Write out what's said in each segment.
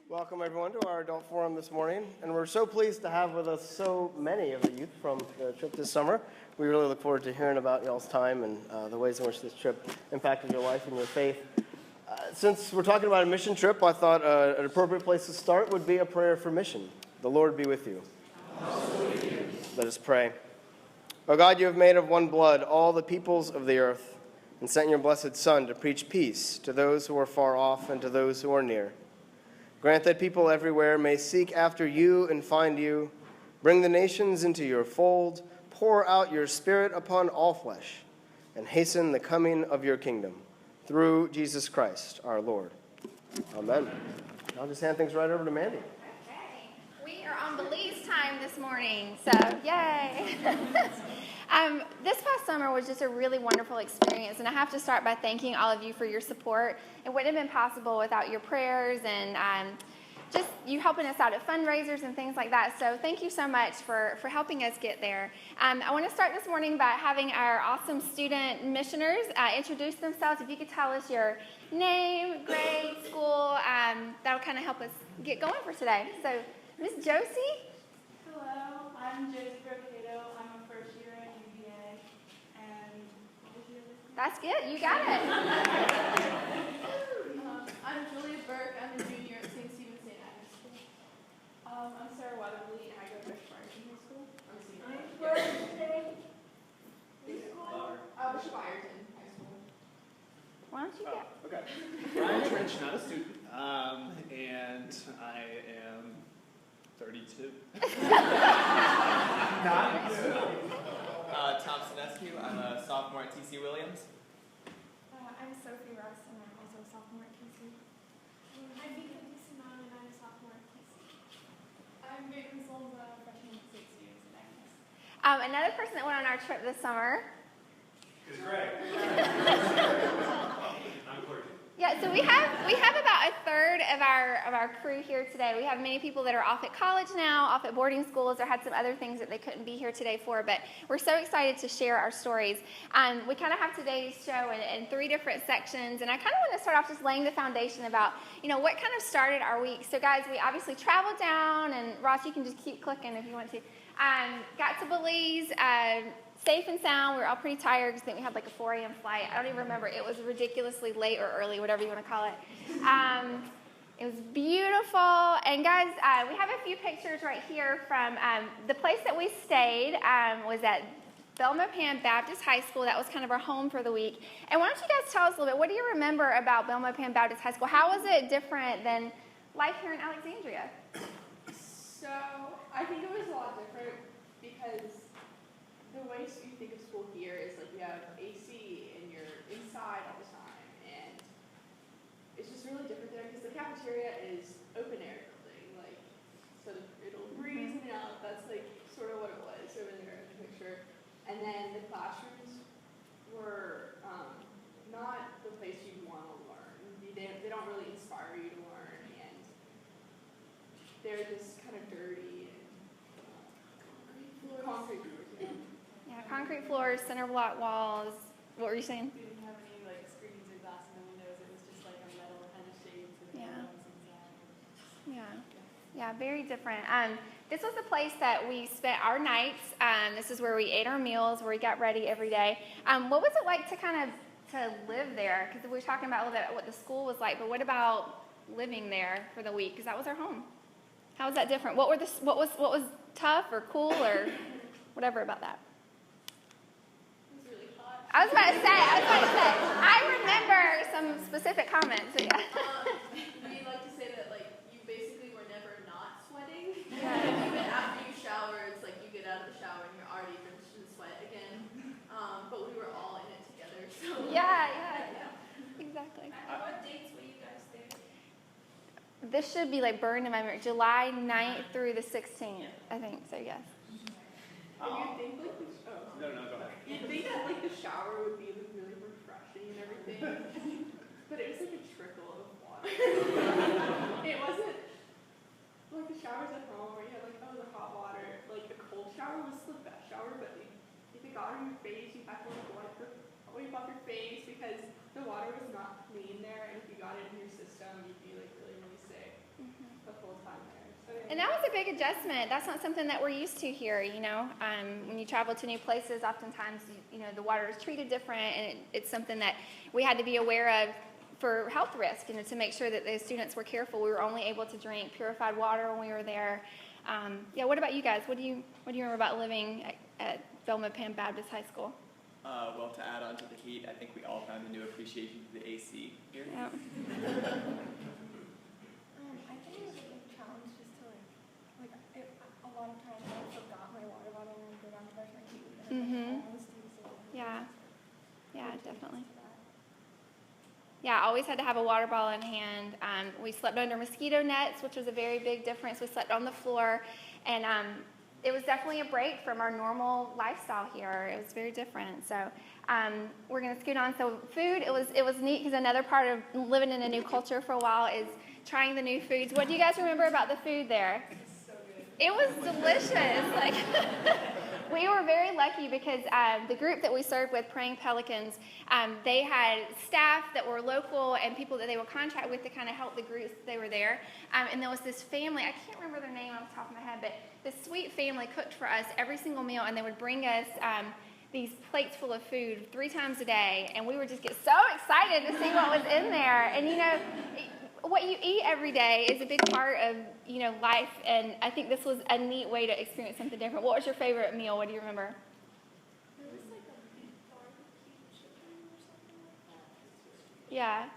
Welcome, everyone, to our adult forum this morning. And we're so pleased to have with us so many of the youth from the trip this summer. We really look forward to hearing about y'all's time and the ways in which this trip impacted your life and your faith. Since we're talking about a mission trip, I thought an appropriate place to start would be a prayer for mission. The Lord be with you. Also with you. Let us pray. O God, you have made of one blood all the peoples of the earth and sent your blessed Son to preach peace to those who are far off and to those who are near. Grant that people everywhere may seek after you and find you. Bring the nations into your fold. Pour out your Spirit upon all flesh, and hasten the coming of your kingdom. Through Jesus Christ, our Lord. Amen. I'll just hand things right over to Mandy. Okay. We are on Belize time this morning, so yay. This past summer was just a really wonderful experience, and I have to start by thanking all of you for your support. It wouldn't have been possible without your prayers and just you helping us out at fundraisers and things like that. So thank you so much for helping us get there. I want to start this morning by having our awesome student missioners introduce themselves. If you could tell us your name, grade, school, that'll kind of help us get going for today. So, Miss Josie? Hello, I'm Josie Brocato. I'm a first year at UVA, and That's good. You got it. I'm Julia Burke. I'm a junior at St. Stephen St. Agnes School. I'm Sarah Weatherly, and I go to Bishop Ireton High School. I'm a senior. Bishop Ireton High School. Why don't you go? Okay. I'm Trench, not a student, and I am 32. Tom Sinescu. I'm a sophomore at TC Williams. I'm Sophie Russ, and I'm also a sophomore at TC. I'm Vika Simone, and I'm a sophomore at TC. I'm Megan Solza, freshman at St. Stephen St. Agnes. Another person that went on our trip this summer. It's Greg. I'm Courtney. Yeah, so we have about a third of our crew here today. We have many people that are off at college now, off at boarding schools, or had some other things that they couldn't be here today for, but we're so excited to share our stories. We kind of have today's show in three different sections, and I kind of want to start off just laying the foundation about, what kind of started our week. So guys, we obviously traveled down, and Ross, you can just keep clicking if you want to. Got to Belize, safe and sound. We were all pretty tired because I think we had like a 4 a.m. flight. I don't even remember. It was ridiculously late or early, whatever you want to call it. It was beautiful. And guys, we have a few pictures right here from the place that we stayed was at Belmopan Baptist High School. That was kind of our home for the week. And why don't you guys tell us a little bit, what do you remember about Belmopan Baptist High School? How was it different than life here in Alexandria? So, I think it was a lot different because the way you think of school here is like you have AC and you're inside all the time, and it's just really different there because the cafeteria is open air building, like so it'll breeze in and out. That's like sort of what it was over there in the picture. And then the classrooms were not the place you'd want to learn. They don't really inspire you to learn, and they're just kind of dirty and concrete floors. Yeah, concrete floors, center block walls. What were you saying? We didn't have any like screens or glass in the windows. It was just like a metal kind of shades with windows inside. Yeah, very different. This was the place that we spent our nights. This is where we ate our meals, where we got ready every day. What was it like to live there? Because we were talking about a little bit what the school was like, but what about living there for the week? Because that was our home. How was that different? What was tough or cool or whatever about that? I was about to say. I remember some specific comments. So yeah. We like to say that like you basically were never not sweating. Yeah. Even after you shower, it's like you get out of the shower and you're already finished in sweat again. But we were all in it together. So Yeah. Exactly. What dates were you guys there? This should be like burned in my memory. July 9th through the 16th, I think. So yes. And you think like No, go ahead. you'd think that like the shower would be like, really refreshing and everything, but it was like a trickle of water. It wasn't like the showers at home where you had like the hot water. Like the cold shower was the best shower, but if it got on your face, you had to like wipe off your face because the water was not clean there, and if you got it in your system, you'd be like really sick. And that was a big adjustment. That's not something that we're used to here, you know. When you travel to new places, oftentimes, you know, the water is treated different, and it's something that we had to be aware of for health risk, you know, to make sure that the students were careful. We were only able to drink purified water when we were there. Yeah, what about you guys? What do you remember about living at Belmont Baptist High School? Well, to add on to the heat, I think we all found a new appreciation for the AC here. Yeah. I think it was a big challenge just to a lot of times I forgot my water bottle and go down to brush my teeth. And Yeah. Yeah, definitely. Yeah, I always had to have a water bottle in hand. We slept under mosquito nets, which was a very big difference. We slept on the floor, and it was definitely a break from our normal lifestyle here. It was very different. So we're going to scoot on. So food, it was neat because another part of living in a new culture for a while is trying the new foods. What do you guys remember about the food there? So good. It was delicious. Like we were very lucky because the group that we served with, Praying Pelicans, they had staff that were local and people that they would contract with to kind of help the groups that they were there. And there was this family, I can't remember their name off the top of my head, but this sweet family cooked for us every single meal, and they would bring us these plates full of food 3 times a day, and we would just get so excited to see what was in there. And you know, what you eat every day is a big part of, you know, life, and I think this was a neat way to experience something different. What was your favorite meal? What do you remember? There was like a barbecue chicken or something like that. Yeah.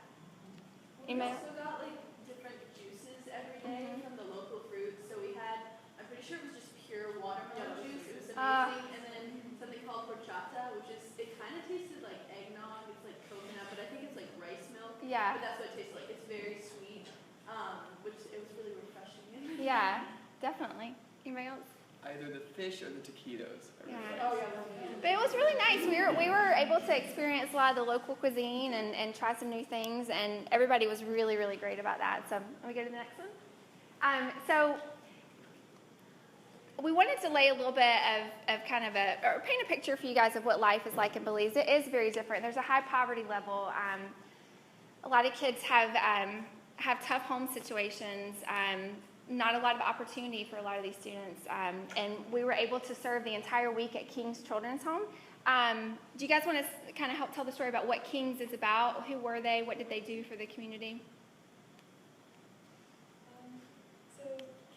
We Email? also got like different juices every day from the local fruits. So we had, I'm pretty sure it was just pure watermelon juice. It was amazing. And then something called horchata, which is, it kind of tasted like eggnog. It's like coconut, but I think it's like rice milk. Yeah. But that's what it tastes like. It's very sweet, which it was really refreshing. Yeah, definitely. Anybody else? Either the fish or the taquitos. I really Yeah. liked. Oh yeah. But it was really nice. We were able to experience a lot of the local cuisine and try some new things, and everybody was really, really great about that. So let me go to the next one. So we wanted to lay a little bit of kind of or paint a picture for you guys of what life is like in Belize. It is very different. There's a high poverty level. A lot of kids have tough home situations. Not a lot of opportunity for a lot of these students. And we were able to serve the entire week at King's Children's Home. Do you guys want to kind of help tell the story about what King's is about? Who were they? What did they do for the community? So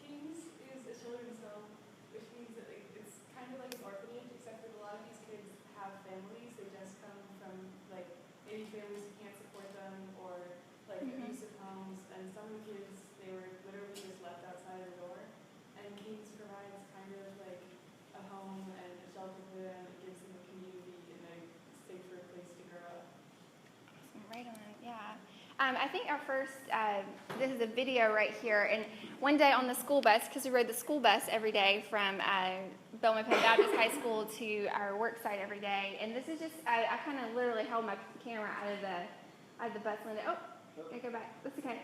King's is a children's home, which means that it's kind of like an orphanage, except that a lot of these kids have families. They just come from like maybe families who can't support them, or like abusive homes. And some of the kids, they were literally just left outside the door. And King's provides kind of like a home and a shelter for them. It gives them a community and a safer place to grow up. Right on, yeah. I think our first, this is a video right here, and one day on the school bus, because we rode the school bus every day from Belmont Baptist High School to our work site every day, and this is just, I kind of literally held my camera out of the bus window. Oh, I go back, that's okay.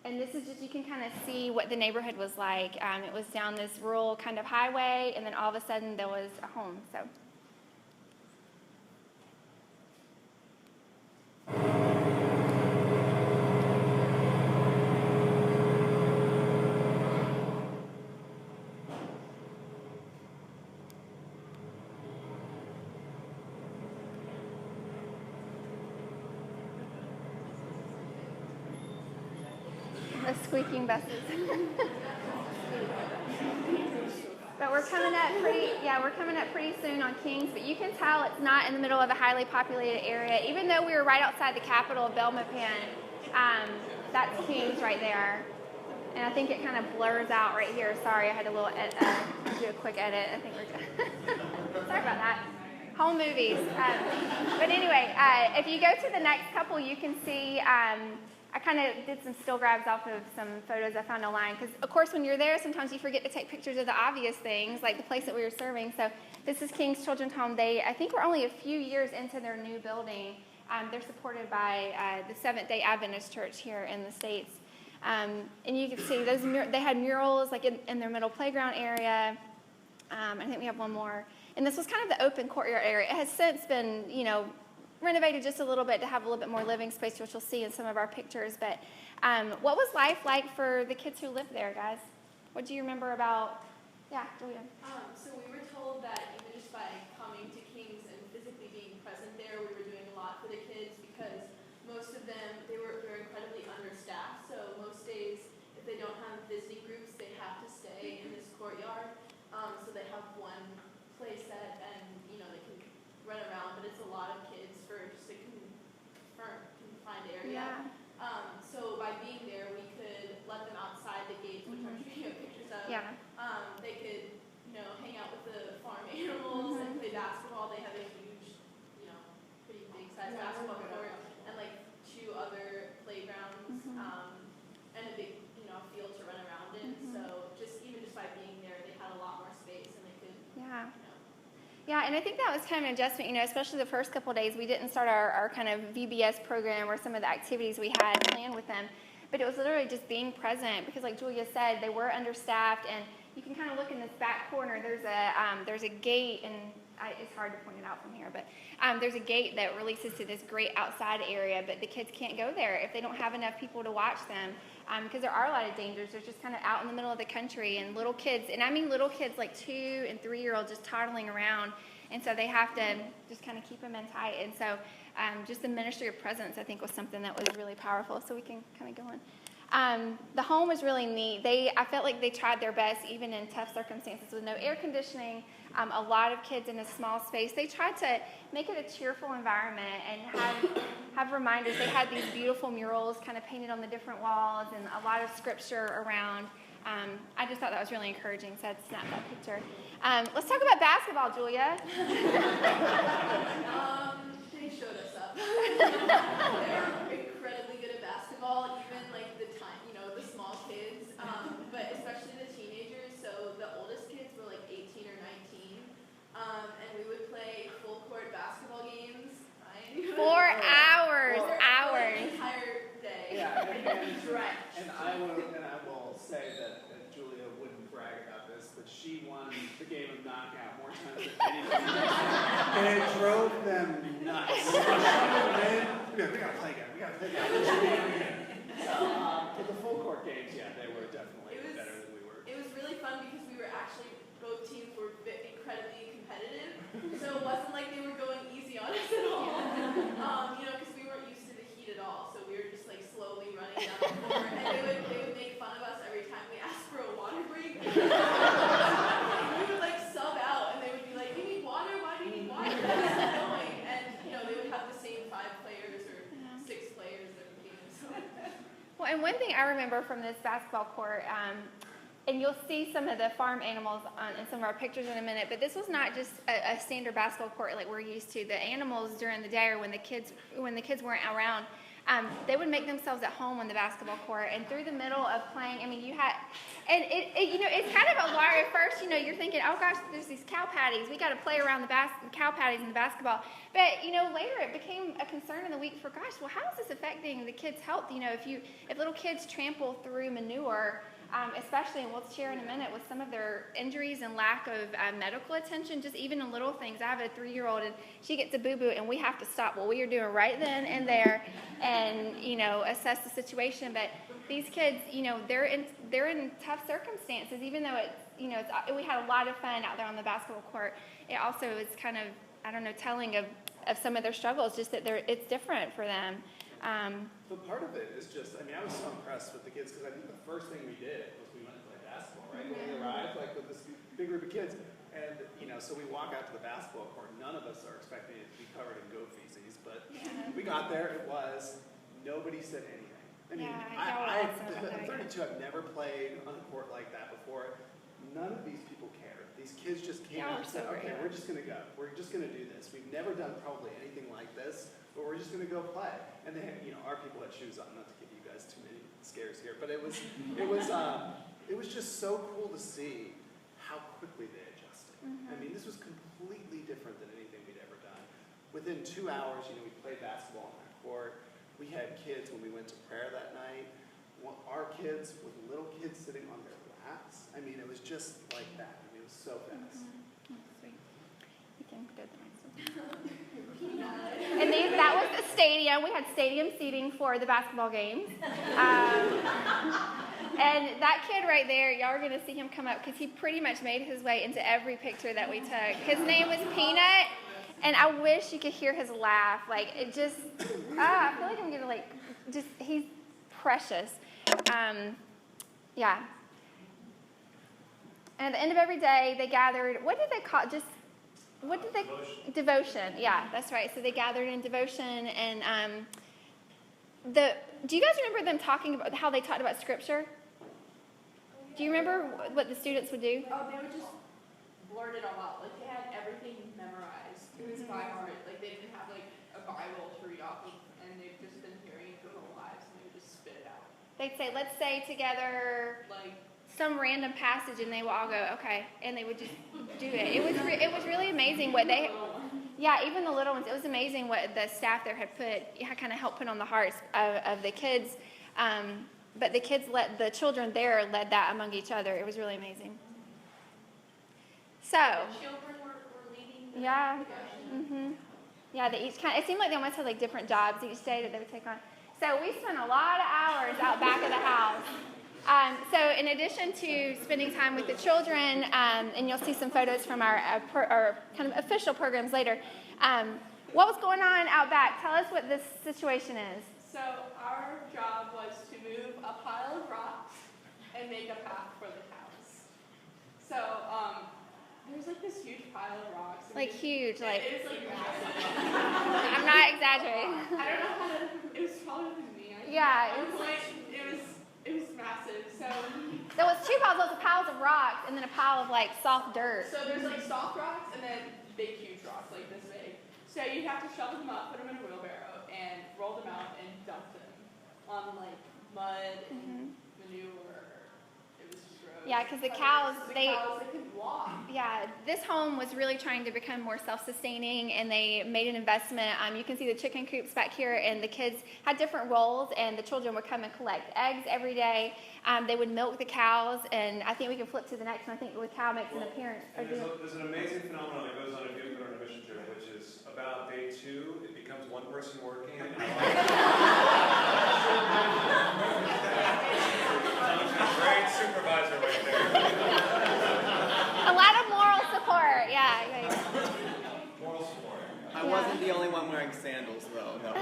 And this is just, you can kind of see what the neighborhood was like. It was down this rural kind of highway, and then all of a sudden there was a home, so. The squeaking buses. But we're coming up pretty soon on Kings, but you can tell it's not in the middle of a highly populated area. Even though we were right outside the capital of Belmopan, that's Kings right there. And I think it kind of blurs out right here. Sorry, I had to do a quick edit. I think we're good. Sorry about that. Home movies. But anyway, if you go to the next couple, you can see I kind of did some still grabs off of some photos I found online, because of course when you're there sometimes you forget to take pictures of the obvious things, like the place that we were serving. So this is King's Children's Home. I think we're only a few years into their new building. They're supported by the Seventh-day Adventist Church here in the States. And you can see they had murals like in their middle playground area. I think we have one more. And this was kind of the open courtyard area. It has since been, renovated just a little bit to have a little bit more living space, which you'll see in some of our pictures. But what was life like for the kids who lived there, guys? What do you remember about, Julia? So we were told that even just by coming to King's and physically being present there, we were doing a lot for the kids because most of them, they're incredibly understaffed. So most days, if they don't have visiting groups, they have to stay in this courtyard. So they have one play set and, you know, they can run around, but it's a lot of kids for just a confined area. Yeah. So by being there, we could let them outside the gates, which I'm sure you have pictures of. Yeah. They could, you know, hang out with the farm animals and play basketball. They have a huge, you know, pretty big size basketball court and like 2 other playgrounds and a big, you know, field to run around in. So even just by being there, they had a lot more space and they could, Yeah. you know. Yeah, and I think that was kind of an adjustment, you know, especially the first couple of days. We didn't start our kind of VBS program or some of the activities we had planned with them. But it was literally just being present because, like Julia said, they were understaffed. And you can kind of look in this back corner. There's a gate, and it's hard to point it out from here. But there's a gate that releases to this great outside area. But the kids can't go there if they don't have enough people to watch them because there are a lot of dangers. They're just kind of out in the middle of the country. And little kids, and I mean little kids like 2- and 3-year-olds just toddling around. And so they have to just kind of keep them in tight. And so just the ministry of presence, I think, was something that was really powerful. So we can kind of go on. The home was really neat. I felt like they tried their best, even in tough circumstances with no air conditioning, a lot of kids in a small space. They tried to make it a cheerful environment and have reminders. They had these beautiful murals kind of painted on the different walls and a lot of scripture around. I just thought that was really encouraging, so I'd snap that picture. Let's talk about basketball, Julia. They showed us up. They're incredibly good at basketball, even like the small kids, but especially the teenagers. So the oldest kids were like 18 or 19, and we would play full court basketball games. 4 hours. The entire day. Yeah, Stretch. and I will say that Julia wouldn't brag about this, but she won the game of knockout more times than anybody else. And it drove them nuts. We gotta play again. So, but the full court games, they were definitely better than we were. It was really fun because we were actually, both teams were incredibly competitive. So it wasn't like they were going easy on us at all. Because we weren't used to the heat at all. So we were just like slowly running down the court. And they would make fun of us every time we asked for a water break. We would like sub out and they would be like, "You need water? Why do you need water?" That was annoying. And they would have the same 5 players or 6 players every game. So. Well, and one thing I remember from this basketball court, and you'll see some of the farm animals in some of our pictures in a minute, but this was not just a standard basketball court like we're used to. The animals during the day or when the kids weren't around, they would make themselves at home on the basketball court. And through the middle of playing, I mean, it's kind of a wire at first. You're thinking, oh gosh, there's these cow patties. We got to play around the cow patties in the basketball. But later it became a concern in the week for, gosh, well, how is this affecting the kids' health? If little kids trample through manure. Especially, and we'll share in a minute, with some of their injuries and lack of medical attention, just even in little things. I have a 3-year-old, and she gets a boo-boo, and we have to stop what we are doing right then and there and, assess the situation. But these kids, they're in tough circumstances, even though we had a lot of fun out there on the basketball court. It also is kind of, telling of some of their struggles, just that it's different for them. But part of it is just, I was so impressed with the kids because I think the first thing we did was we went to play basketball, right? When we arrived, with this big group of kids. And, so we walk out to the basketball court. None of us are expecting it to be covered in goat feces, but we got there. It was, nobody said anything. I'm 32. I've never played on a court like that before. None of these people cared. These kids just came out and said, okay, we're just going to go. We're just going to do this. We've never done probably anything like this, but we're just going to go play. And then, our people had shoes on, not to give you guys too many scares here, but it was just so cool to see how quickly they adjusted. This was completely different than anything we'd ever done. Within 2 hours, we played basketball on that court. We had kids when we went to prayer that night. Our kids with little kids sitting on their laps. It was just like that. It was so fast. Sweet. You can go to the next one. And that was the stadium. We had stadium seating for the basketball games. And that kid right there, y'all are going to see him come up because he pretty much made his way into every picture that we took. His name was Peanut, and I wish you could hear his laugh. Like, it just, I feel like I'm going to, like, just, he's precious. Yeah. And at the end of every day, they gathered, what did they call it? Devotion. Yeah, that's right. So they gathered in devotion, and do you guys remember them talking about how they talked about Scripture? Do you remember what the students would do? Oh, they would just blurt it all out. Like, they had everything memorized. It was by heart. Like, they didn't have, like, a Bible to read off of, and they've just been hearing it their whole lives, and they would just spit it out. They'd say, let's say together Like, some random passage, and they would all go, okay, and they would just do it. It was really amazing what they, yeah, even the little ones. It was amazing what the staff there had kind of helped put on the hearts of the kids. But the children there led that among each other. It was really amazing. So, the children were leading the devotion. Yeah, they each it seemed like they almost had like different jobs each day that they would take on. So we spent a lot of hours out back of the house. So in addition to spending time with the children, and you'll see some photos from our kind of official programs later, what was going on out back? Tell us what this situation is. So our job was to move a pile of rocks and make a path for the cows. So there's like this huge pile of rocks. Like huge, like. It was like massive. I'm not exaggerating. I don't know how to. It was taller than me. Yeah, It was massive. So there was two piles. There was piles of rocks and then a pile of like soft dirt. So there's like soft rocks and then big, huge rocks like this big. So you'd have to shovel them up, put them in a wheelbarrow, and roll them out and dump them on like mud and manure. It was just gross. Yeah, because the cows, they couldn't walk. Yeah, this home was really trying to become more self-sustaining, and they made an investment. You can see the chicken coops back here, and the kids had different roles, and the children would come and collect eggs every day. They would milk the cows, and I think we can flip to the next one. I think with cow makes an appearance. There's an amazing phenomenon that goes on if you go on a mission trip, which is about day 2, it becomes one person working. And great supervisor right there. A lot of moral support, yeah. Moral support. I wasn't the only one wearing sandals, though. No.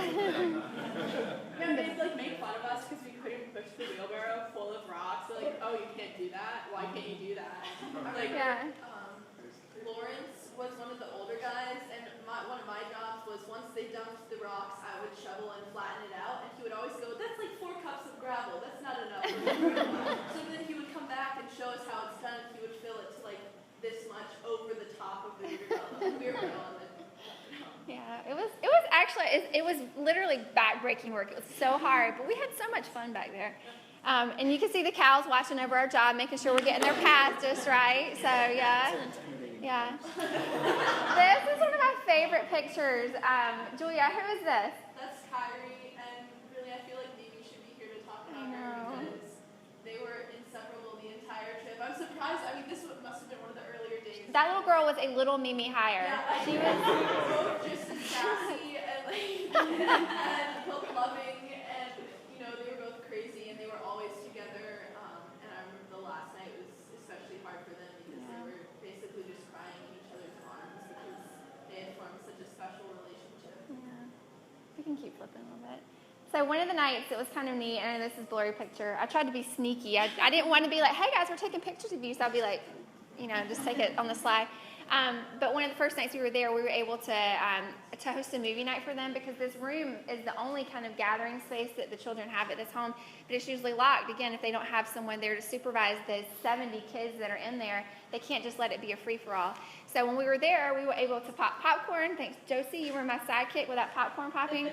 Yeah, they'd like make fun of us because we couldn't push the wheelbarrow full of rocks. They're like, oh, you can't do that? Why can't you do that? Like, Yeah. Lawrence was one of the older guys, and one of my jobs was once they dumped the rocks, I would shovel and flatten it out, and he would always go, that's like 4 cups of gravel, that's not enough. So then he would come back and show us how it's done, and he would fill it to like this much over the top of the beer barrel. Yeah, it was actually, it was literally back-breaking work. It was so hard, but we had so much fun back there. And you can see the cows watching over our job, making sure we're getting their path just right. So, yeah. Yeah. This is one of my favorite pictures. Julia, who is this? That's Kyrie, and really I feel like Mimi should be here to talk about her because they were inseparable the entire trip. I'm surprised, I mean, this must have been one of the earlier days. That little girl was a little Mimi higher. Yeah, She was both just as sassy and like and both loving, and you know they were both crazy and they were always together. And I remember the last night was especially hard for them because they were basically just crying in each other's arms because they had formed such a special relationship. Yeah. We can keep flipping a little bit. So one of the nights, it was kind of neat, and this is a blurry picture. I tried to be sneaky. I didn't want to be like, hey guys, we're taking pictures of you, so I'd be like, you know, just take it on the sly. But one of the first nights we were there, we were able to host a movie night for them because this room is the only kind of gathering space that the children have at this home. But it's usually locked. Again, if they don't have someone there to supervise the 70 kids that are in there, they can't just let it be a free-for-all. So when we were there, we were able to pop popcorn. Thanks, Josie. You were my sidekick with that popcorn popping.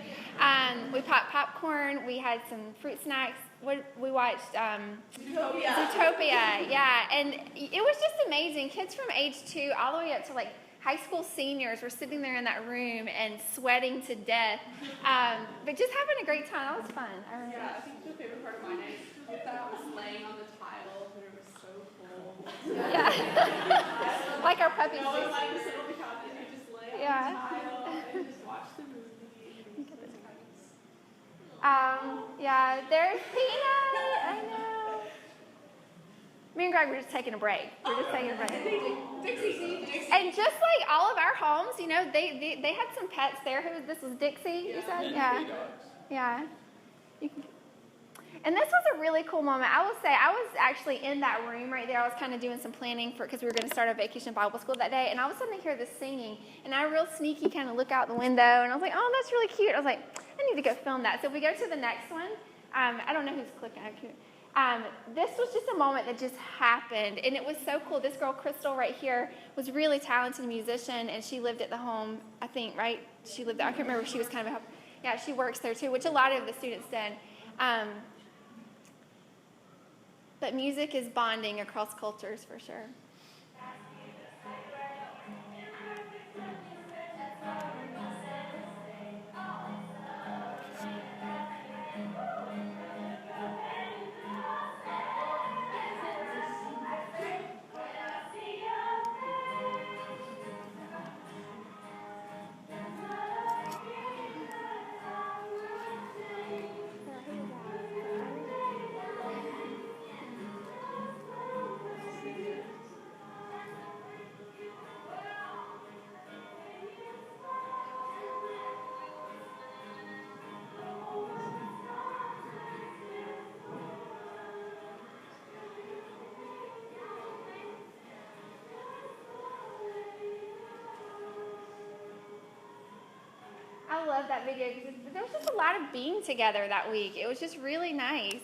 We popped popcorn. We had some fruit snacks. We watched Zootopia, yeah, and it was just amazing. Kids from age 2 all the way up to like high school seniors were sitting there in that room and sweating to death, but just having a great time. That was fun. Yeah, I think the favorite part of my night with that was laying on the tile, but it was so cold. Yeah, like our puppies. No, it was like this little couch, and you just lay on the tile and just watch Yeah, there's Peanut. I know. Me and Greg were just taking a break. We're just taking a break. Dixie. And just like all of our homes, you know, they had some pets there. This was Dixie, you said? Yeah. Yeah. And this was a really cool moment. I will say, I was actually in that room right there. I was kind of doing some planning because we were going to start a vacation Bible school that day. And all of a sudden I hear this singing. And I real sneaky kind of look out the window. And I was like, oh, that's really cute. I was like, I need to go film that. So if we go to the next one, I don't know who's clicking. This was just a moment that just happened. And it was so cool. This girl, Crystal, right here, was a really talented musician. And she lived at the home, I think, right? She lived there. I can't remember if she was kind of yeah, she works there too, which a lot of the students did. But music is bonding across cultures for sure. I love that video because there was just a lot of being together that week. It was just really nice.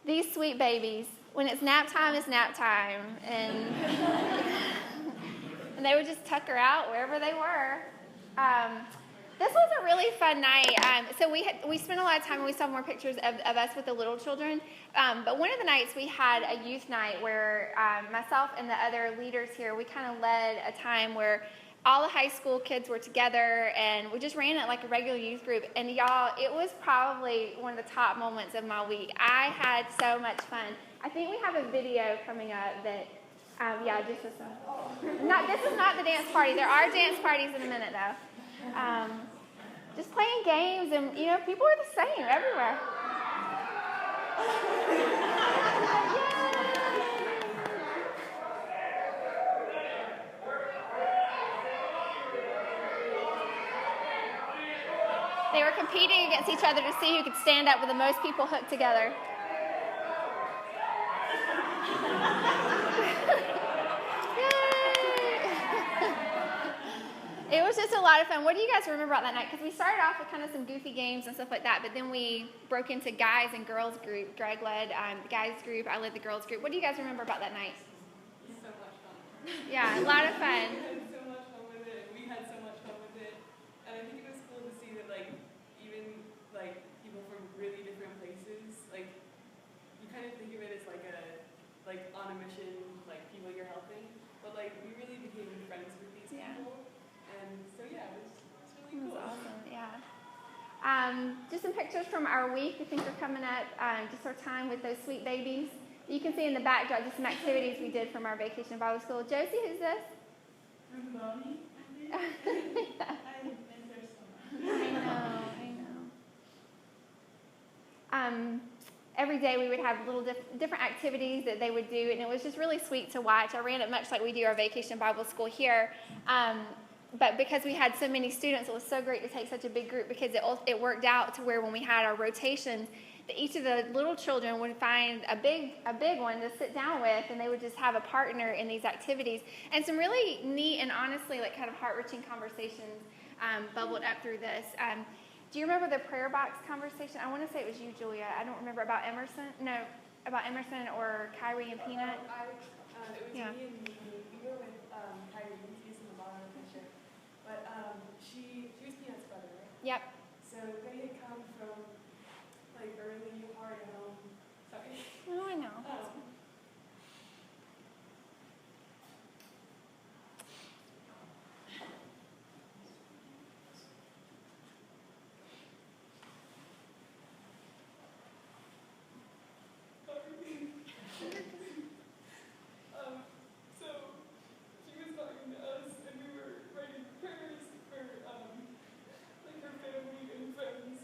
These sweet babies, when it's nap time, it's nap time. And, and they would just tuck her out wherever they were. This was a really fun night. So we spent a lot of time and we saw more pictures of us with the little children. But one of the nights we had a youth night where myself and the other leaders here, we kind of led a time where all the high school kids were together, and we just ran it like a regular youth group. And y'all, it was probably one of the top moments of my week. I had so much fun. I think we have a video coming up that, yeah, just this one. This is not the dance party. There are dance parties in a minute, though. Just playing games, and, you know, people are the same everywhere. They were competing against each other to see who could stand up with the most people hooked together. It was just a lot of fun. What do you guys remember about that night? Because we started off with kind of some goofy games and stuff like that, but then we broke into guys and girls group. Greg led the guys group. I led the girls group. What do you guys remember about that night? So much fun. Yeah, a lot of fun. We had so much fun with it. We had so much fun with it. And I think it was cool to see that, like, even, like, people from really different places, like, you kind of think of it as, like, on a mission, like, people you're helping. But, like, we really became friends with these people. And so, yeah, it was really cool. It was awesome, yeah. Just some pictures from our week. I think are coming up. Just our time with those sweet babies. You can see in the backdrop just some activities we did from our vacation Bible school. Josie, who's this? Mommy. I know. Every day we would have little different activities that they would do, and it was just really sweet to watch. I ran it much like we do our vacation Bible school here. But because we had so many students, it was so great to take such a big group because it worked out to where when we had our rotations, that each of the little children would find a big one to sit down with, and they would just have a partner in these activities. And some really neat and honestly, like, kind of heart-wrenching conversations bubbled up through this. Do you remember the prayer box conversation? I want to say it was you, Julia. I don't remember about Emerson. No, about Emerson or Kyrie and Peanut. It was me and me. We were with Kyrie. He's in the bottom of the picture. But she was Peanut's brother, right? Yep. So they had come from, like, a really hard home. Sorry. Oh, I know. So she was talking to us, and we were writing prayers for, like, her family and friends.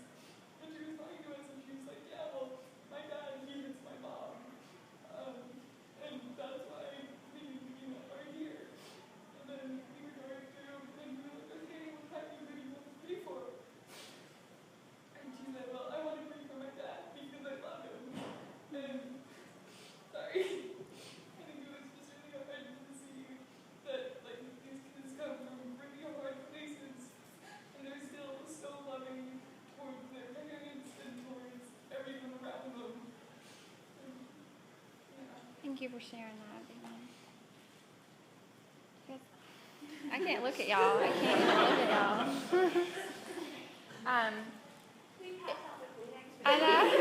Thank you for sharing that. I can't look at y'all. I can't even look at y'all. I know.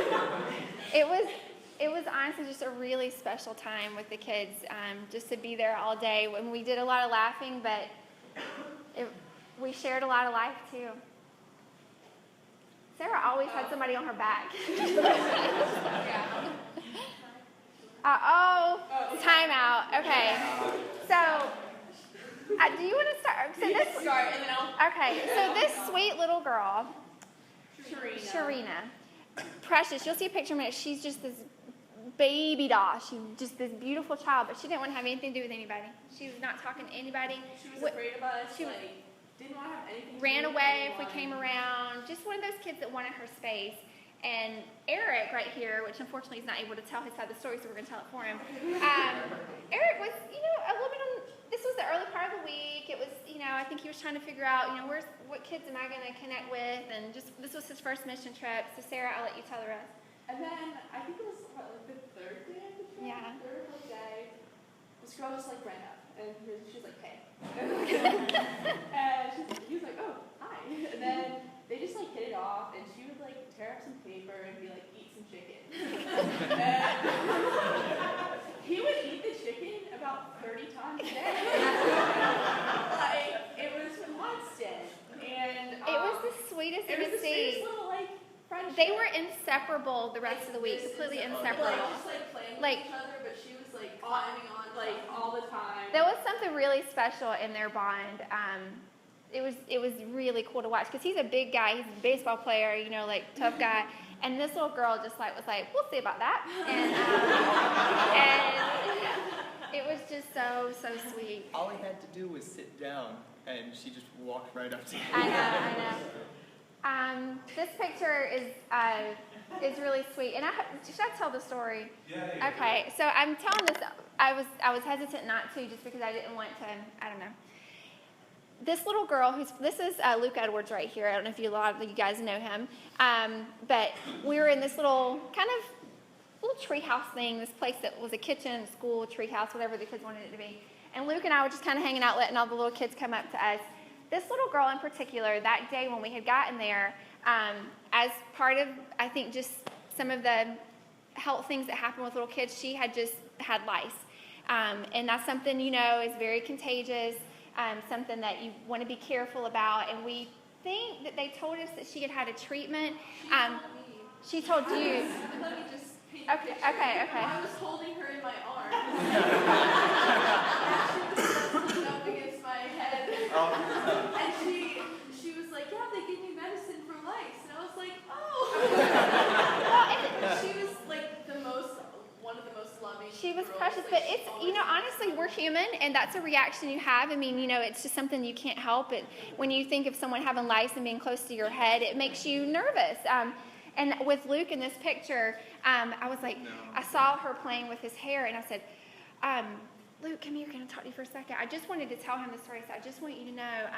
It was honestly just a really special time with the kids, just to be there all day. When we did a lot of laughing, but we shared a lot of life too. Sarah always had somebody on her back. Time out. Okay. So, do you want to start? So this, Start, and then I'll. okay, so this sweet little girl, Sharina, precious, you'll see a picture in a minute. She's just this baby doll. She's just this beautiful child, but she didn't want to have anything to do with anybody. She was not talking to anybody. She was afraid of us. She didn't want to have anything to do ran with away if we anyone. came around. Just one of those kids that wanted her space. And Eric right here, which unfortunately he's not able to tell his side of the story, so we're going to tell it for him. Eric was, a little bit on, this was the early part of the week. It was, I think he was trying to figure out, what kids am I going to connect with? And just, this was his first mission trip. So Sarah, I'll let you tell the rest. And then, I think it was, the third day of the trip? Yeah. Third or fourth day. This girl just, ran up. And she's like, hey. And he was like, oh, hi. And then they just, hit it off. And she would, tear up some paper and be like, eat some chicken. And he would eat the chicken about 30 times a day. It was constant. And It was the sweetest it thing was to the sweetest see. little, friendship. They were inseparable the rest of the week, completely inseparable. Just playing with each other, but she was climbing on all the time. There was something really special in their bond. It was really cool to watch because he's a big guy. He's a baseball player, tough guy. And this little girl just was like, we'll see about that. And it was just so sweet. All he had to do was sit down, and she just walked right up to him. I know. This picture is really sweet. And should I tell the story? Yeah. Okay, so I'm telling this. I was hesitant not to, just because I didn't want to. I don't know. This little girl, this is Luke Edwards right here. I don't know if a lot of you guys know him, but we were in this little treehouse thing. This place that was a kitchen, school, treehouse, whatever the kids wanted it to be. And Luke and I were just kind of hanging out, letting all the little kids come up to us. This little girl in particular, that day when we had gotten there, as part of, I think, just some of the health things that happen with little kids, she had just had lice. And that's something, is very contagious, something that you want to be careful about. And we think that they told us that she had had a treatment. She told you. Let me just paint Okay. I was holding her in my arms. She was up against my head. And she was like, yeah, they gave me medicine for lice. And I was like, oh. She was one of the most loving. She was girls. precious, but it's, honestly, we're human, and that's a reaction you have. I mean, it's just something you can't help. When you think of someone having lice and being close to your head, it makes you nervous. And with Luke in this picture, I was like, I saw her playing with his hair, and I said, Luke, come here, can I talk to you for a second? I just wanted to tell him the story, so I just want you to know,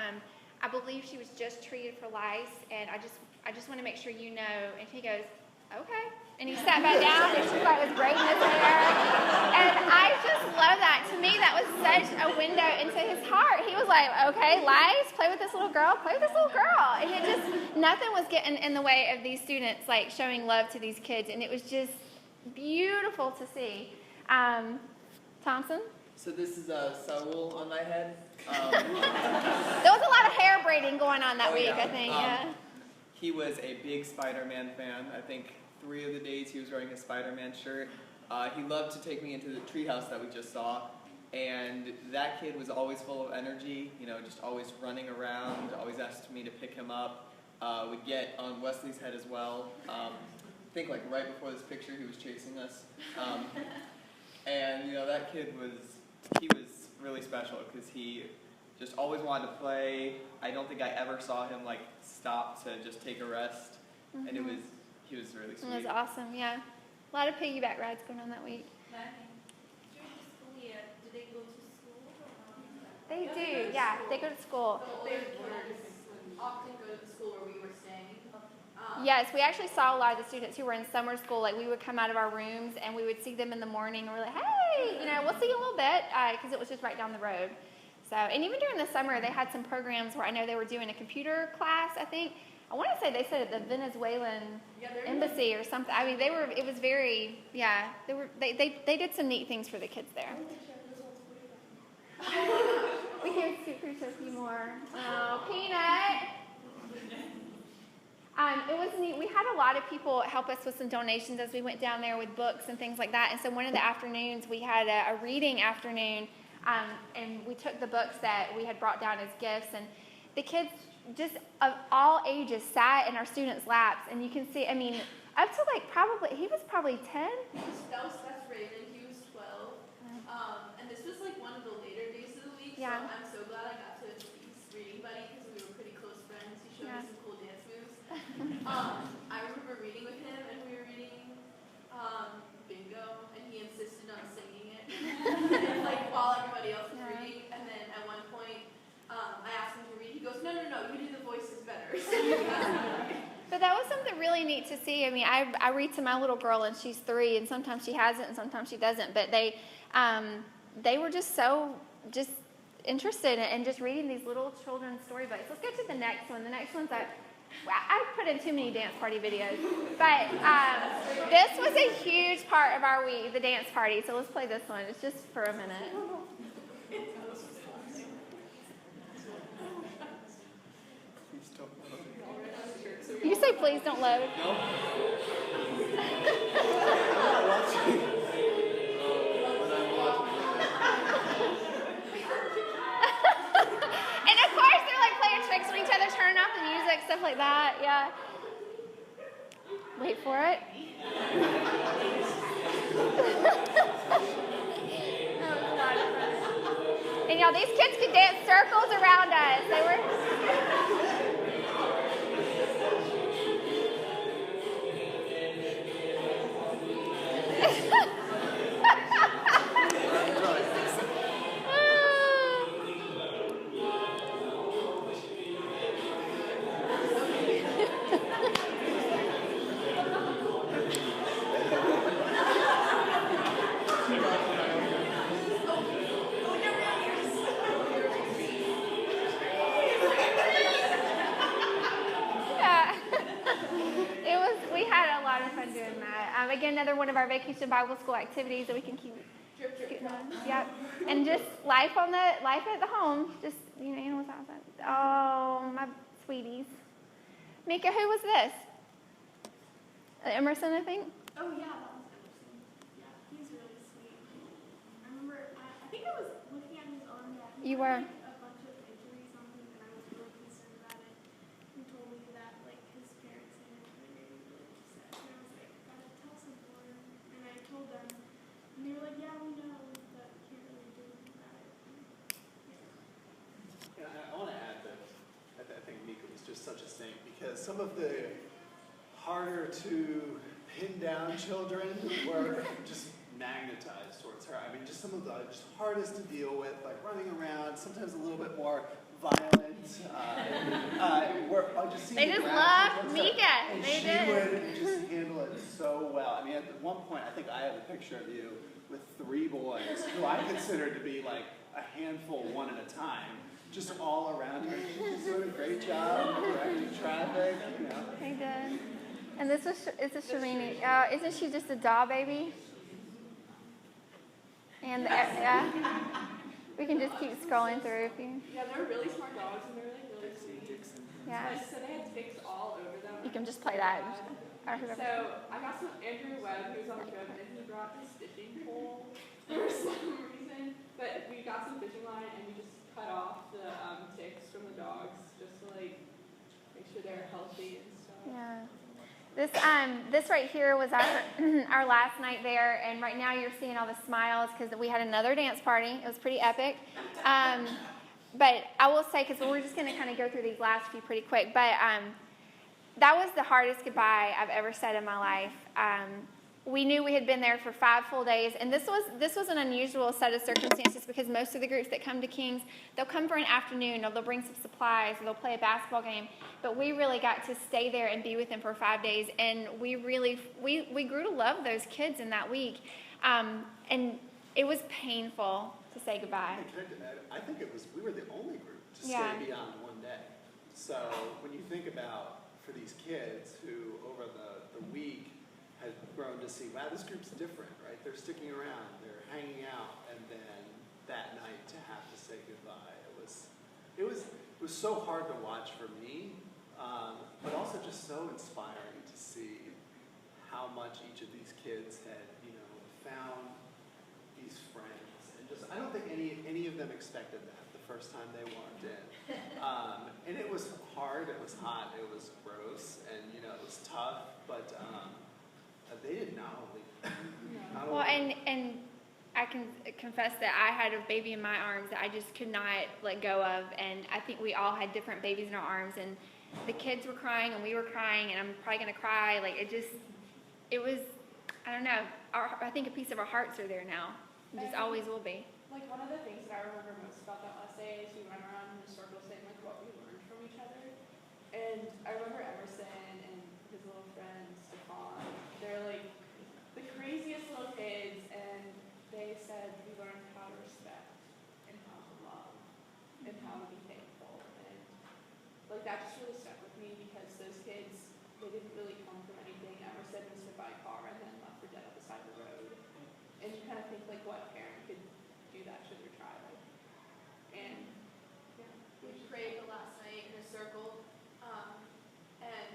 I believe she was just treated for lice, and I just want to make sure you know. And he goes, okay. And he sat back down, and she was braiding his hair. And I just love that. To me, that was such a window into his heart. He was like, okay, lice, play with this little girl, play with this little girl. And it just, nothing was getting in the way of these students, showing love to these kids. And it was just beautiful to see. Thompson? So this is Saul on my head. There was a lot of hair braiding going on that week, yeah. I think. He was a big Spider-Man fan. I think 3 of the days he was wearing a Spider-Man shirt. He loved to take me into the treehouse that we just saw, and that kid was always full of energy, just always running around, always asked me to pick him up. Would get on Wesley's head as well. I think right before this picture he was chasing us. And that kid was really special because he just always wanted to play. I don't think I ever saw him stop to just take a rest, and he was really sweet. It was awesome, yeah. A lot of piggyback rides going on that week. During the school year, do they go to school? They do, yeah. They go to school. The older kids often go to the school where we were staying. Yes, we actually saw a lot of the students who were in summer school. We would come out of our rooms and we would see them in the morning and we're like, hey, hey, we'll see you in a little bit, because it was just right down the road. So, and even during the summer, they had some programs where I know they were doing a computer class, I think. I want to say they said at the Venezuelan embassy or something. I mean, it was very, they did some neat things for the kids there. We can scoot through a few more. Oh, Peanut. It was neat. We had a lot of people help us with some donations as we went down there with books and things like that. And so one of the afternoons, we had a reading afternoon, and we took the books that we had brought down as gifts. And the kids, just of all ages, sat in our students' laps. And you can see, I mean, up to he was probably 10. That's Raven. He was 12. And this was like one of the later days of the week. Yeah. So I'm so glad I got to be his reading buddy because we were pretty close friends. He showed me some cool dance moves. I remember reading with him, and we were reading Bingo, and he insisted on singing it, and, while everybody else was reading. And then at one point, I asked him to read. He goes, no, you do the voices better. So you But that was something really neat to see. I mean, I read to my little girl, and she's 3, and sometimes she has it, and sometimes she doesn't. But they were just so interested in just reading these little children's storybooks. Let's go to the next one. The next one's I put in too many dance party videos. But this was a huge part of our week, the dance party. So let's play this one. It's just for a minute. You say please don't load. And of course they're playing tricks on each other, turning off the music, stuff like that. Yeah. Wait for it. That was a lot of fun. And y'all, these kids could dance circles around us. They were. Again, another one of our vacation Bible school activities that we can keep getting on. Yep. And just life at the home. Just, animals outside. Oh, my sweeties. Mika, who was this? Emerson, I think? Oh, yeah, that was Emerson. Yeah, he's really sweet. I remember, I think I was looking at his arm. Yeah, You were. A bunch of injuries on him, and I was really concerned about it. He told me that, his parents and him were really upset. And I was like, gotta tell someone. And I told them, and they were like, yeah, we know, but can't really do anything about it. Yeah, I want to add that I think Mika was just such a saint because some of the harder to pin down children were just magnetized towards her. I mean, just some of the just hardest to deal with, running around, sometimes a little bit more violent. They just loved Mika. And they she did. would just handle it so well. I mean, at one point, I think I have a picture of you with 3 boys who I considered to be a handful one at a time, just all around her. She was doing a great job directing traffic. They did. And this is Shalini. Isn't she just a doll baby? And we can just keep scrolling through if you. Yeah, they're really smart dogs, and they're really sweet. Yeah. So they had ticks all over them. You can just play that. Or whoever. So I got some Andrew Webb, who's on the trip, and he brought his fishing pole for some reason. But we got some fishing line, and we just cut off the ticks from the dogs just to make sure they're healthy and stuff. Yeah. This right here was our last night there, and right now you're seeing all the smiles because we had another dance party. It was pretty epic. But I will say, because we're just going to kind of go through these last few pretty quick, but that was the hardest goodbye I've ever said in my life. We knew we had been there for 5 full days, and this was an unusual set of circumstances because most of the groups that come to Kings, they'll come for an afternoon, or they'll bring some supplies, or they'll play a basketball game. But we really got to stay there and be with them for 5 days, and we grew to love those kids in that week. And It was painful to say goodbye. I think we were the only group to Yeah. stay beyond one day. So when you think about for these kids who over the week had grown to see, wow, this group's different, right? They're sticking around, they're hanging out, and then that night to have to say goodbye. It was so hard to watch for me, but also just so inspiring to see how much each of these kids had, found these friends. And just, I don't think any of them expected that the first time they walked in. And it was hard, it was hot, it was gross, and it was tough, but they did not only. Well, and I can confess that I had a baby in my arms that I just could not let go of, and I think we all had different babies in our arms, and the kids were crying and we were crying, and I'm probably gonna cry. Like it was, I don't know. I think a piece of our hearts are there now. It just always will be. Like, one of the things that I remember most about that last day is we went around in a circle saying, like, what we learned from each other. And I remember Emerson and his little friend, Stefan. They're, like, the craziest little kids, and they said we learned how to respect and how to love and how to be thankful. And, like, that just really stuck with me because those kids, they didn't really come from anything. Emerson was hit by a car and then left for dead on the side of the road. And you kind of think, like, what parent could do that to their child? And We prayed the last night in a circle, and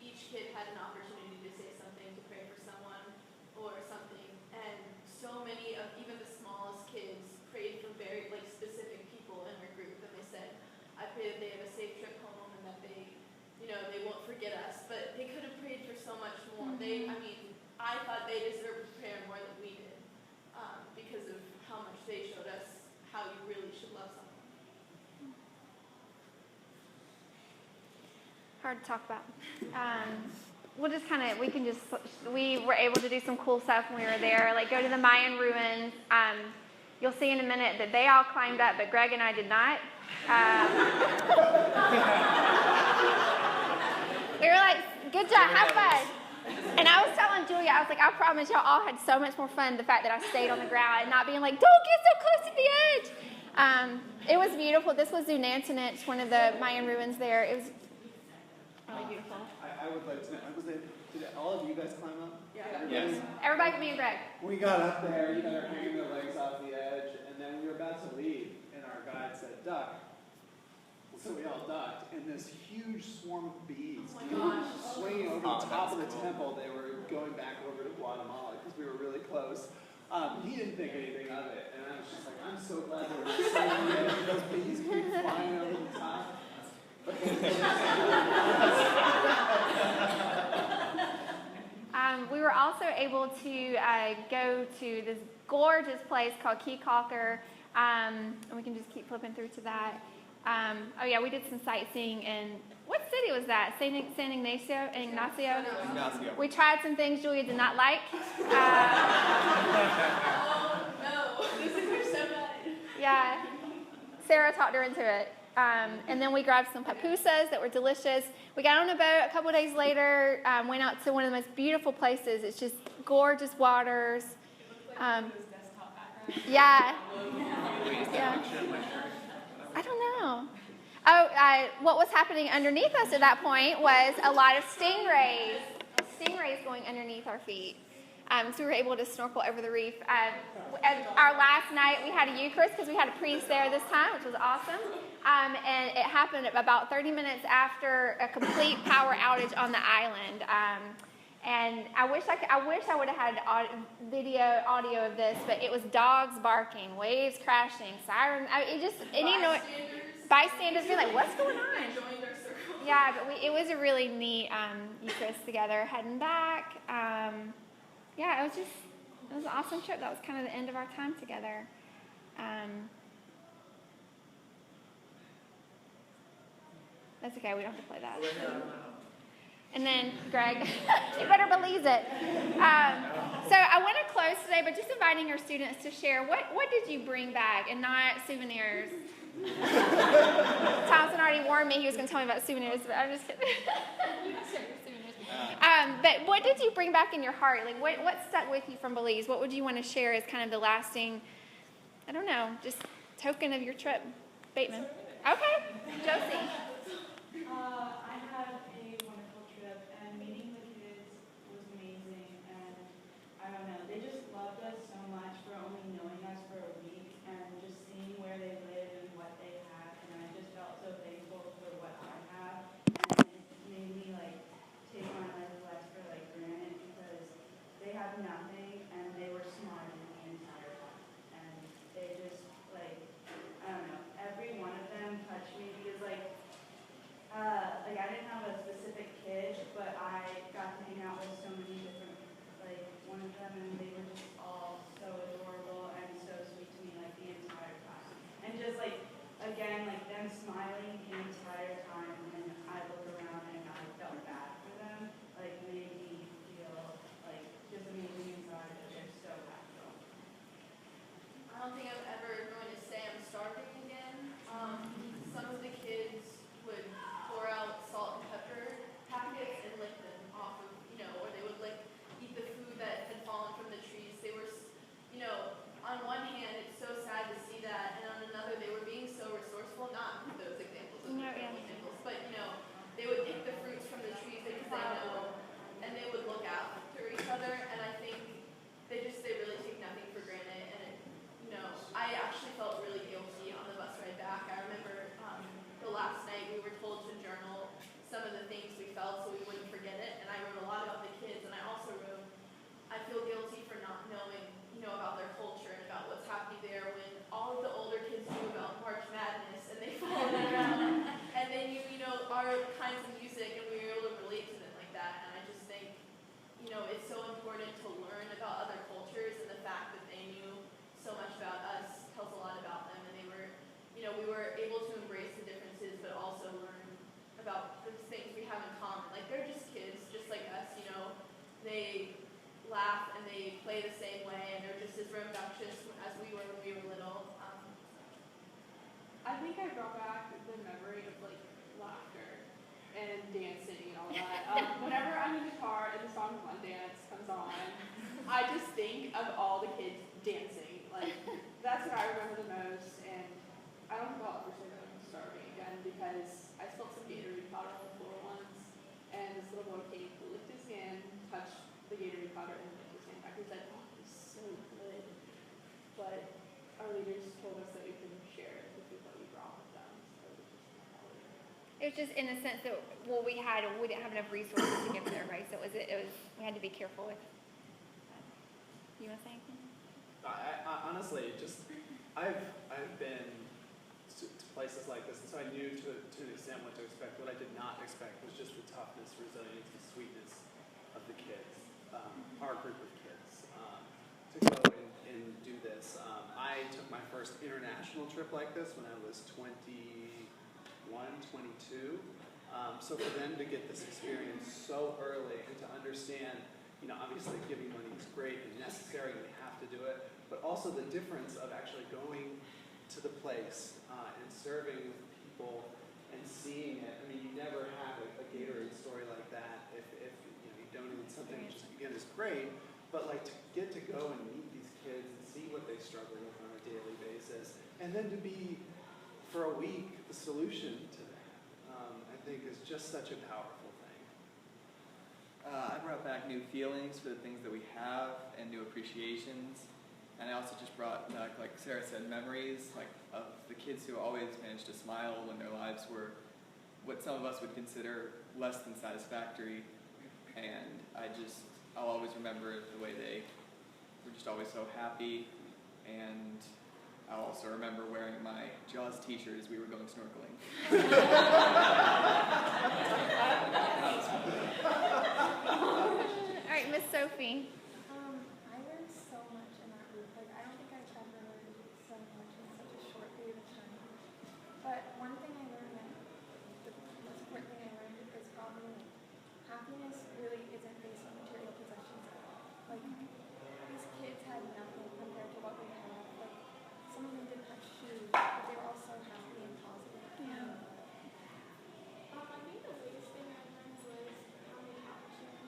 each kid had an opportunity to say something, to pray for someone or something. And so many of even the smallest kids prayed for very specific people in their group. And they said, I pray that they have a safe trip home and that they, they won't forget us. But they could have prayed for so much more. I thought they deserved prayer more than we did, because of how much they showed us how you really should love someone. Hard to talk about. We were able to do some cool stuff when we were there, like go to the Mayan ruins. You'll see in a minute that they all climbed up, but Greg and I did not. We were like, good job, high five. And I was telling Julia, I was like, I promise y'all all had so much more fun the fact that I stayed on the ground and not being like, don't get so close to the edge. It was beautiful. This was Zunantunich, one of the Mayan ruins there. It was really beautiful. I would like to know, did all of you guys climb up? yeah. Yes. Everybody but me and Greg. We got up there, they're hanging their legs off the edge, and then we were about to leave, and our guide said, duck. So we all ducked, and this huge swarm of bees swinging over the top of the temple. They were going back over to Guatemala because we were really close. He didn't think anything of it, and I was just like, I'm so glad we're not sitting there. Those bees keep flying over the top. We were also able to go to this gorgeous place called Key Calker, and we can just keep flipping through to that. We did some sightseeing in, what city was that? San Ignacio? Ignacio. We tried some things Julia did not like. Oh no, this is so bad. Yeah, Sarah talked her into it. And then we grabbed some pupusas that were delicious. We got on a boat a couple days later, went out to one of the most beautiful places. It's just gorgeous waters. Yeah. I don't know. What was happening underneath us at that point was a lot of stingrays going underneath our feet. So we were able to snorkel over the reef. Our last night, we had a Eucharist because we had a priest there this time, which was awesome. And it happened about 30 minutes after a complete power outage on the island. And I wish I would have had audio of this, but it was dogs barking, waves crashing, sirens. Bystanders being like, what's going on? Yeah, but it was a really neat Eucharist together, heading back. It was an awesome trip. That was kind of the end of our time together. That's okay, we don't have to play that. And then, Greg, you better believe it. So I want to close today, but just inviting our students to share, what did you bring back and not souvenirs? Thompson already warned me he was going to tell me about souvenirs, but I'm just kidding. But what did you bring back in your heart? Like, what stuck with you from Belize? What would you want to share as kind of the lasting, I don't know, just token of your trip? Bateman. Okay, Josie. I had a wonderful trip, and meeting the kids was amazing, and I don't know, they just loved us so much for only knowing us for a week, and just seeing where they live and what they have, and I just felt so thankful for what I have, and it made me, like, take my life less for, like, granted, because they have nothing, and they were smiling the entire time, and they just, like, I don't know, every one of them touched me, because, like, I didn't have a specific kid, but I got to hang out with so many different, like, one of them, and they were just all so adorable and so sweet to me, like, the entire time. And just, like, again, like, them smiling the entire time, and I looked around and I felt bad for them, like, made me feel, like, just amazing inside that they're so happy. I don't think I'm ever going to say I'm starving again. Some of the kids would pour out salt and pepper packets and lick them off of, or they would eat the food that had fallen from the trees. They were, on one hand, it's so sad to see that, and on another, they were being so resourceful. Not those examples of examples, but they would pick the fruits from the trees because they know, and they would look after each other. And I think they really take nothing for granted. And I actually felt really guilty on the bus ride back. I remember the last night we were told to journal some of the things we felt so we wouldn't forget it. And I wrote a lot about the kids, and I also wrote, I feel guilty for not knowing, about their culture and about what's happening there when all of the older kids knew about March Madness and they followed around and they knew, our kinds of music and we were able to relate to them like that. And I just think, it's so important to learn about other cultures, and the fact that they knew so much about us tells a lot about them. And they were, we were able to embrace the differences but also learn about the things we have in common. Like, they're just kids, just like us, they laugh and they play the same way, and they're just as rambunctious as we were when we were little. I think I brought back the memory of like laughter and dancing and all that. Whenever I'm in the car and the song "One Dance" comes on, I just think of all the kids dancing. Like, that's what I remember the most, and I don't think I'll ever say that I'm starving again, because I spilled some Gatorade powder on the floor once, and this little boy came, licked his hand, touched the Gatorade powder, and licked his hand back. He said, "Oh, it's so good." But our leaders told us that we couldn't share it with people that we brought with them. So It was just in the sense that, well, we didn't have enough resources to give to everybody, so it was we had to be careful with. You want to say anything? I honestly I've been to places like this, and so I knew to an extent what to expect. What I did not expect was just the toughness, resilience, the sweetness of the kids, our group of kids, to go and do this. I took my first international trip like this when I was 21, 22. So for them to get this experience so early and to understand, obviously giving money is great and necessary, and we have to do it, but also the difference of actually going to the place and serving with people and seeing it. I mean, you never have a Gatorade story like that if you donated something, which again is great, but like to get to go and meet these kids and see what they struggle with on a daily basis, and then to be for a week the solution to that, I think is just such a powerful thing. I brought back new feelings for the things that we have and new appreciations. And I also just brought back, like Sarah said, memories of the kids who always managed to smile when their lives were what some of us would consider less than satisfactory. And I'll always remember the way they were just always so happy. And I'll also remember wearing my Jaws t-shirt as we were going snorkeling. All right, Miss Sophie. I learned so much in that group. Like, I don't think I've ever learned so much in such a short period of time. But one thing I learned, and the most important thing I learned, is probably like, happiness really isn't based on material possessions at all. Like, these kids had nothing compared to what we have. Like, some of them didn't have shoes, but they were all so happy and positive. I think the biggest thing I learned was how many opportunities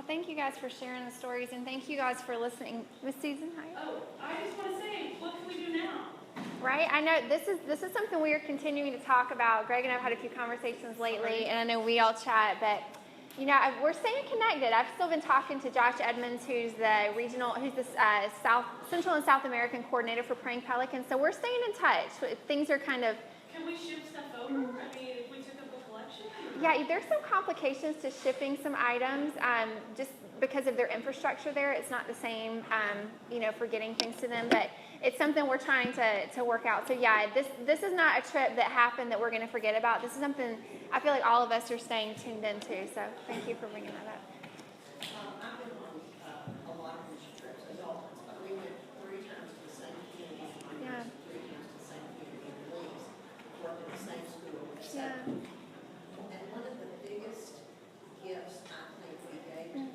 thank you guys for sharing the stories, and thank you guys for listening. Miss Susan, hi. Oh, I just want to say, what can we do now? Right? I know this is something we are continuing to talk about. Greg and I have had a few conversations lately, and I know we all chat, but we're staying connected. I've still been talking to Josh Edmonds, who's the Central and South American coordinator for Praying Pelicans. So we're staying in touch. Things are kind of. Can we ship stuff over? I mean, if we took up a collection? Yeah, there's some complications to shipping some items, just because of their infrastructure there. It's not the same, for getting things to them, but it's something we're trying to work out. So yeah, this is not a trip that happened that we're going to forget about. This is something I feel like all of us are staying tuned into. So thank you for bringing that up. I've been on a lot of mission trips as adults, but we went 3 times to the same community. Yeah. 3 times to the same community in Belize. Worked in the same school. Yeah. And one of the biggest gifts I think we gave to them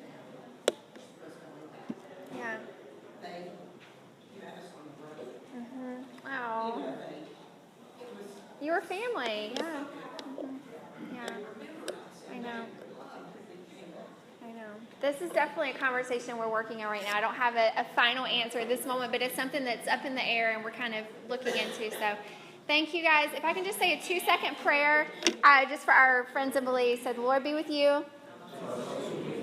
was going back. Yeah. You had us on the road. Mhm. Oh. It was Your family. Yeah. Mhm. Yeah. I know. This is definitely a conversation we're working on right now. I don't have a final answer at this moment, but it's something that's up in the air and we're kind of looking into. So thank you guys. If I can just say a 2-second prayer just for our friends in Belize. So the Lord be with you.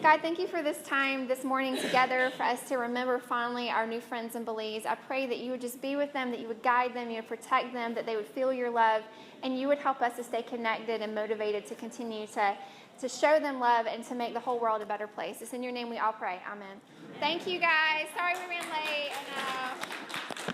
God, thank you for this time this morning together for us to remember fondly our new friends in Belize. I pray that you would just be with them, that you would guide them, you would protect them, that they would feel your love, and you would help us to stay connected and motivated to continue to show them love and to make the whole world a better place. It's in your name we all pray. Amen. Thank you, guys. Sorry we ran late. I know.